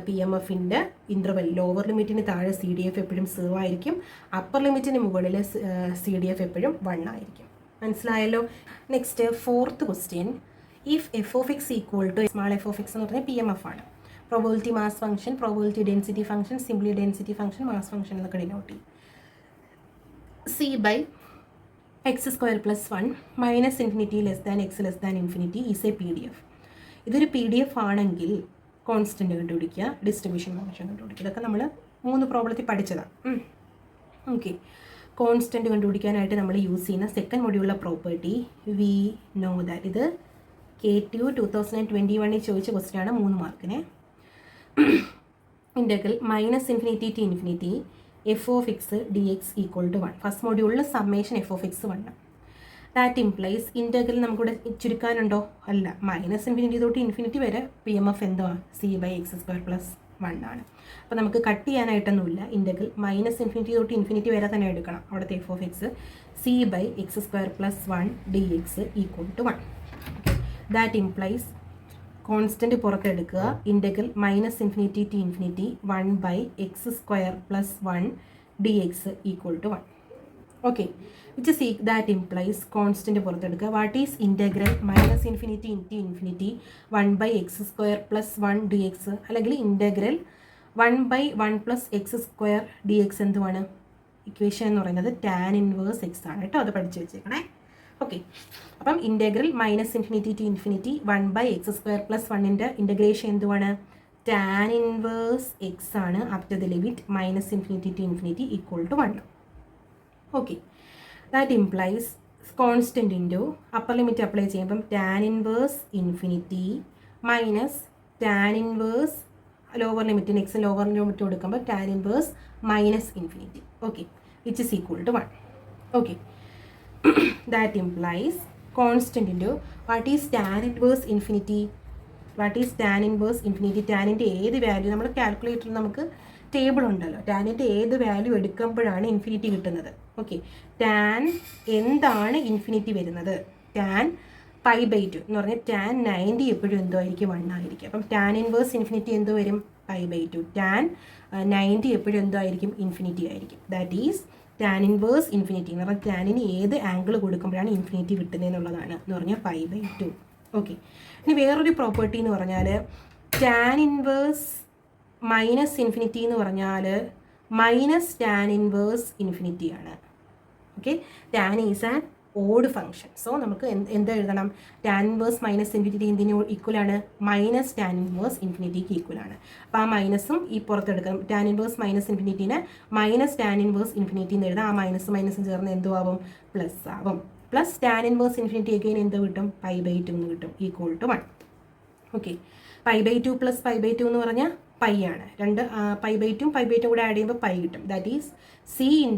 പി എം എഫിൻ്റെ ഇൻ്റർവെൽ ലോവർ ലിമിറ്റിന് താഴെ സി ഡി എഫ് എപ്പോഴും 0 ആയിരിക്കും. അപ്പർ ലിമിറ്റിന് മുകളിൽ സി ഡി എഫ് എപ്പോഴും 1 ആയിരിക്കും. മനസ്സിലായല്ലോ? Next 4th question. If f of X equal to small F of X എന്ന് പറഞ്ഞാൽ പി എം എഫ് ആണ്. Probability mass function, probability density function, simply density function, mass function എന്നൊക്കെ denote ചെയ്യും. c/x² + 1 -∞ less than x less than infinity is a PDF. ഇതൊരു PDF ആണെങ്കിൽ constant കണ്ടുപിടിക്കുക, distribution function കണ്ടുപിടിക്കുക. ഇതൊക്കെ നമ്മൾ 3 പ്രോബ്ലത്തിൽ പഠിച്ചതാണ്. ഓക്കെ, കോൺസ്റ്റൻ്റ് കണ്ടുപിടിക്കാനായിട്ട് നമ്മൾ യൂസ് ചെയ്യുന്ന സെക്കൻഡ് മൊഡ്യൂളിലെ പ്രോപ്പർട്ടി വി നോ ദാറ്റ്. ഇത് KTU 2021 ചോദിച്ച ക്വസ്റ്റ്യൻ ആണ്, 3 മാർക്കിന്. Integral -∞ to infinity F of X D X equal to 1. First മൊഡ്യൂളിൽ summation F of X 1. That implies integral നമുക്കിവിടെ ചുരുക്കാനുണ്ടോ? അല്ല, -∞ തൊട്ട് ഇൻഫിനിറ്റി വരെ പി എം എഫ് എന്തുവാ? c/x² + 1 ആണ്. അപ്പോൾ നമുക്ക് കട്ട് ചെയ്യാനായിട്ടൊന്നുമില്ല. ഇൻ്റഗ്രൽ -∞ തൊട്ട് ഇൻഫിനിറ്റി വരെ തന്നെ എടുക്കണം. അവിടുത്തെ F of X c/x² + 1 dx equal to 1. That implies constant പുറത്തെടുക്കുക. Integral -∞ to infinity 1/x² + 1 dx equal to 1. Okay, which seek that implies constant പുറത്തെടുക്കുക. What is integral minus infinity into infinity 1/x² + 1 dx, അല്ലെങ്കിൽ integral 1/1 + x² dx എന്തുവാണ്? Equation എന്ന് പറയുന്നത് tan inverse X ആണ് കേട്ടോ, അത് പഠിച്ചു വെച്ചേക്കണേ. ഓക്കെ, അപ്പം integral minus infinity to infinity 1/x² + 1ൻ്റെ ഇൻറ്റഗ്രേഷൻ എന്തുവാണ്? ടാൻ ഇൻവേഴ്സ് എക്സ് ആണ് after the limit minus infinity to infinity = 1. Okay, that implies constant into upper limit apply ചെയ്യുമ്പം tan inverse infinity minus tan inverse lower ലിമിറ്റിന് X lower limit കൊടുക്കുമ്പോൾ tan inverse minus infinity. Okay, which is equal to 1. Okay, that implies constant into what is tan inverse infinity? What is tan inverse infinity? ടാനിൻ്റെ ഏത് value, നമ്മൾ കാൽക്കുലേറ്ററിൽ നമുക്ക് table ഉണ്ടല്ലോ, ടാനിൻ്റെ ഏത് value എടുക്കുമ്പോഴാണ് infinity കിട്ടുന്നത്. Okay, tan എന്താണ് infinity വരുന്നത്? Tan π/2 എന്ന് പറഞ്ഞാൽ ടാൻ 90 എപ്പോഴും എന്തോ ആയിരിക്കും? 1 ആയിരിക്കും. അപ്പം ടാൻ ഇൻവേഴ്സ് ഇൻഫിനിറ്റി എന്തോ വരും? π/2. ടാൻ 90 എപ്പോഴും എന്തോ ആയിരിക്കും? ഇൻഫിനിറ്റി ആയിരിക്കും. That is tan inverse infinity എന്ന് പറഞ്ഞാൽ ടാനിന് ഏത് ആംഗിൾ കൊടുക്കുമ്പോഴാണ് ഇൻഫിനിറ്റി കിട്ടുന്നതെന്നുള്ളതാണ് എന്ന് പറഞ്ഞാൽ π/2. ഓക്കെ, ഇനി വേറൊരു പ്രോപ്പർട്ടി എന്ന് പറഞ്ഞാൽ ടാൻ ഇൻവേഴ്സ് മൈനസ് ഇൻഫിനിറ്റി എന്ന് പറഞ്ഞാൽ മൈനസ് ടാൻ ഇൻവേഴ്സ് ഇൻഫിനിറ്റി ആണ്. Okay, tan is an odd function. So നമുക്ക് എന്താ എഴുതണം? ടാൻ ഇൻവേഴ്സ് മൈനസ് ഇൻഫിനിറ്റി എന്തിന് ഈക്വലാണ്? മൈനസ് ടാൻ ഇൻവേഴ്സ് ഇൻഫിനിറ്റിക്ക് ഈക്വലാണ്. അപ്പോൾ ആ മൈനസും ഈ പുറത്തെടുക്കണം. ടാൻ ഇൻവേഴ്സ് മൈനസ് ഇൻഫിനിറ്റിനെ മൈനസ് ടാൻ ഇൻവേഴ്സ് ഇൻഫിനിറ്റി എന്ന് എഴുതാം. ആ മൈനസും ചേർന്ന് എന്തോ ആവും? പ്ലസ് ആവും. Plus tan inverse infinity again എന്ത് കിട്ടും? π/2 എന്ന് കിട്ടും, = 1. ഓക്കെ, π/2 + π/2 എന്ന് പറഞ്ഞാൽ പൈ ആണ്. രണ്ട് π/2 കൂടെ ആഡ് ചെയ്യുമ്പോൾ പൈ കിട്ടും. That is c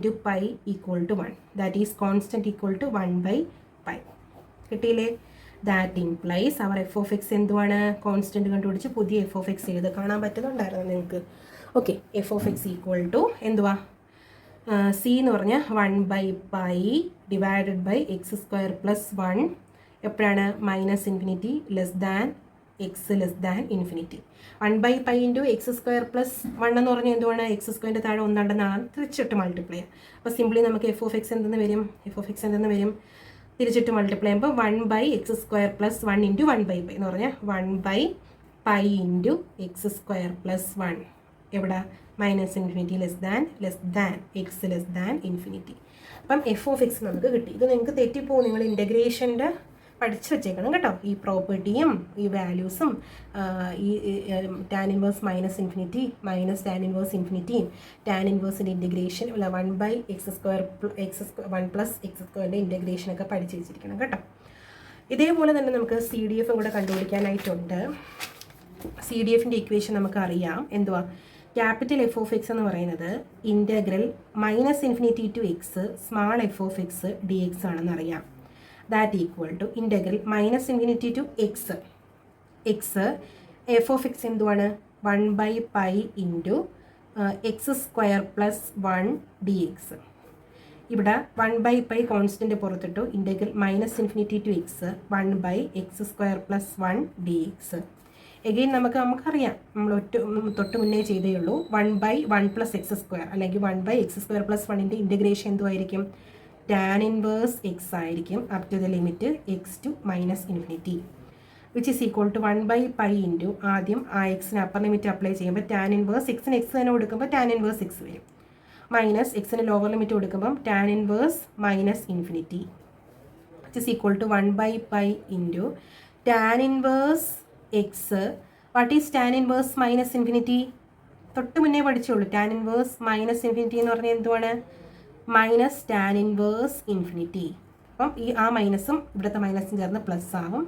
× π = 1. That is constant = 1/π. കിട്ടിയില്ലേ? ദാറ്റ് ഇംപ്ലൈസ് അവർ f(x) എന്തുവാണ്? കോൺസ്റ്റൻറ്റ് കണ്ടുപിടിച്ച് പുതിയ f(x) എഴുതി കാണാൻ പറ്റുന്നുണ്ടായിരുന്നു നിങ്ങൾക്ക്. ഓക്കെ, f(x) = എന്തുവാ? c എന്ന് പറഞ്ഞാൽ 1/π / x² + 1. എപ്പോഴാണ്? മൈനസ് ഇൻഫിനിറ്റി x > 1/π × x² + 1 എന്ന് പറഞ്ഞാൽ എന്തുവാണ്? x² താഴെ 1 ഉണ്ടെന്നാണ് തിരിച്ചിട്ട് മൾട്ടിപ്ലൈ. അപ്പോൾ സിംപ്ലി നമുക്ക് f(x) എന്തെന്ന് വരും? തിരിച്ചിട്ട് മൾട്ടിപ്ലൈ ചെയ്യുമ്പോൾ 1/x² + 1 × 1/π എന്ന് പറഞ്ഞാൽ 1/π × x² + 1. എവിടെ? മൈനസ് ഇൻഫിനിറ്റി x > അപ്പം f(x) നമുക്ക് കിട്ടി. ഇത് നിങ്ങൾക്ക് തെറ്റിപ്പോകും. നിങ്ങൾ ഇൻ്റഗ്രേഷൻ്റെ പഠിച്ചു വെച്ചേക്കണം കേട്ടോ. ഈ പ്രോപ്പർട്ടിയും ഈ വാല്യൂസും ഈ tan inverse minus infinity minus tan inverse ഇൻഫിനിറ്റിയും ടാൻ ഇൻവേഴ്സിൻ്റെ ഇൻറ്റഗ്രേഷൻ 1/x² 1 + x² ഇൻറ്റഗ്രേഷനൊക്കെ പഠിച്ചു വെച്ചിരിക്കണം കേട്ടോ. ഇതേപോലെ തന്നെ നമുക്ക് CDF കൂടെ കണ്ടുപിടിക്കാനായിട്ടുണ്ട്. CDFൻ്റെ ഇക്വേഷൻ നമുക്കറിയാം. എന്തുവാ? ക്യാപിറ്റൽ f(x) എന്ന് പറയുന്നത് integral minus infinity to X small f(x) dx ആണെന്ന് അറിയാം. That equal to integral minus infinity to x f(x) എന്തുവാണ്? 1/π × x² + 1 dx. ഇവിടെ 1/π കോൺസ്റ്റൻ്റ് പുറത്തിട്ടു. Integral minus infinity to X 1/x² + 1 dx. Again നമുക്കറിയാം, നമ്മൾ തൊട്ട് മുന്നേ ചെയ്തേ ഉള്ളൂ. 1/1 + x² അല്ലെങ്കിൽ 1/x² + 1ൻ്റെ ഇൻറ്റഗ്രേഷൻ എന്തുമായിരിക്കും? ടാൻ ഇൻവേഴ്സ് എക്സ് ആയിരിക്കും up to the limit x to -∞, which is equal to 1/π × ആദ്യം ആ എക്സിന് അപ്പർ ലിമിറ്റ് അപ്ലൈ ചെയ്യുമ്പോൾ ടാൻ ഇൻവേഴ്സ് എക്സിന് എക്സ് തന്നെ കൊടുക്കുമ്പോൾ ടാൻ ഇൻവേഴ്സ് എക്സ് വരും. മൈനസ് എക്സിന് ലോവർ ലിമിറ്റ് കൊടുക്കുമ്പം tan inverse -∞, which is equal to 1/π × tan inverse X. What is tan inverse -∞? തൊട്ട് മുന്നേ പഠിച്ചോളൂ. ടാൻ ഇൻവേഴ്സ് -∞ എന്ന് പറഞ്ഞാൽ എന്തുവാണ്? Minus tan inverse infinity. അപ്പം ഈ ആ മൈനസും ഇവിടുത്തെ മൈനസും ചേർന്ന് പ്ലസ് ആവും.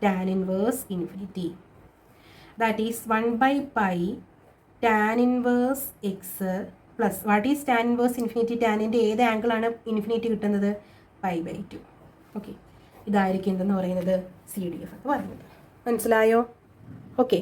Tan inverse infinity. That is 1/π tan inverse X plus what is tan inverse infinity? ടാനിൻ്റെ ഏത് ആംഗിളാണ് ഇൻഫിനിറ്റി കിട്ടുന്നത്? π/2. ഓക്കെ, ഇതായിരിക്കും എന്തെന്ന് പറയുന്നത് CDF എന്ന് പറയുന്നത്. മനസ്സിലായോ? ഓക്കെ.